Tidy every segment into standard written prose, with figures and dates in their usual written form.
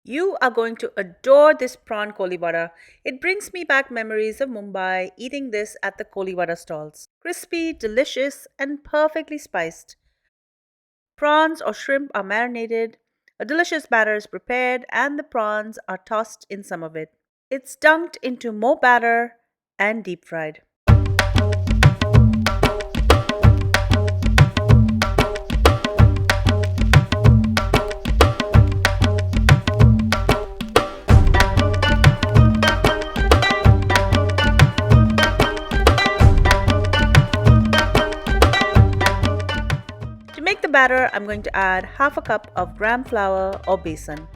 You are going to adore this prawn Koliwada. It brings me back memories of Mumbai eating this at the Koliwada stalls. Crispy, delicious, and perfectly spiced. Prawns or shrimp are marinated, a delicious batter is prepared, and the prawns are tossed in some of it. It's dunked into more batter and deep fried. To make the batter, I'm going to add half a cup of gram flour or besan.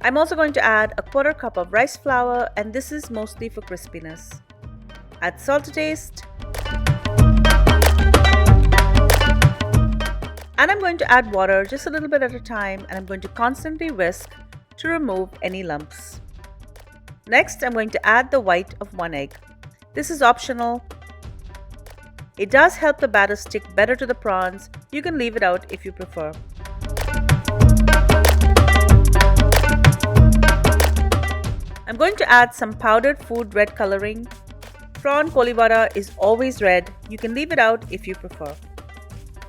I'm also going to add a quarter cup of rice flour, and this is mostly for crispiness. Add salt to taste. And I'm going to add water just a little bit at a time, and I'm going to constantly whisk to remove any lumps. Next, I'm going to add the white of one egg. This is optional. It does help the batter stick better to the prawns. You can leave it out if you prefer. I'm going to add some powdered food red coloring. Prawn Koliwada is always red. You can leave it out if you prefer.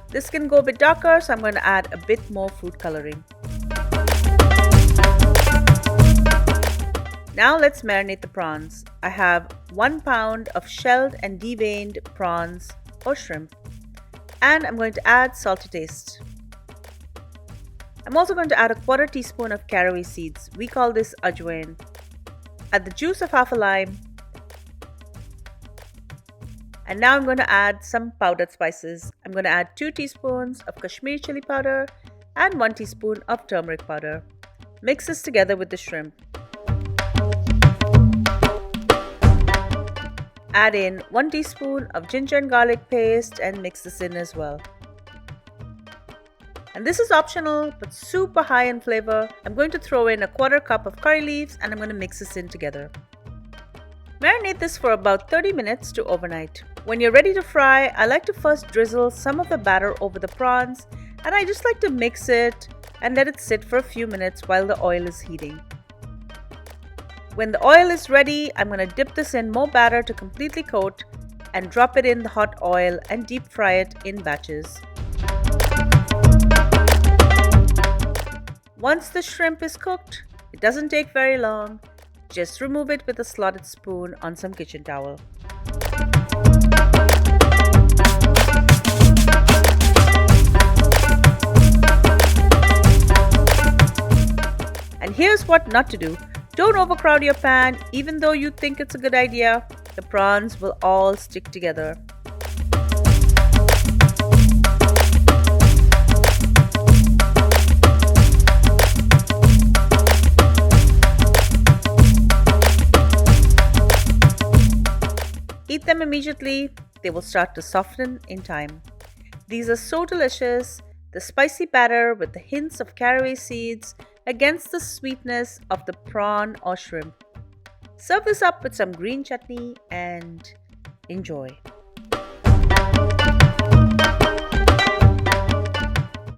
This can go a bit darker, so I'm going to add a bit more food coloring. Now let's marinate the prawns. I have 1 pound of shelled and deveined prawns or shrimp, and I'm going to add salt to taste. I'm also going to add a quarter teaspoon of caraway seeds. We call this ajwain. Add the juice of half a lime, and now I'm going to add some powdered spices. I'm going to add 2 teaspoons of Kashmiri chilli powder and 1 teaspoon of turmeric powder. Mix this together with the shrimp. Add in 1 teaspoon of ginger and garlic paste and mix this in as well. And this is optional but super high in flavor. I'm going to throw in a quarter cup of curry leaves and I'm going to mix this in together. Marinate this for about 30 minutes to overnight. When you're ready to fry, I like to first drizzle some of the batter over the prawns, and I just like to mix it and let it sit for a few minutes while the oil is heating. When the oil is ready, I'm going to dip this in more batter to completely coat and drop it in the hot oil and deep fry it in batches. Once the shrimp is cooked, it doesn't take very long. Just remove it with a slotted spoon on some kitchen towel. And here's what not to do. Don't overcrowd your pan. Even though you think it's a good idea, the prawns will all stick together. Eat them immediately. They will start to soften in time. These are so delicious. The spicy batter with the hints of caraway seeds against the sweetness of the prawn or shrimp. Serve this up with some green chutney and enjoy.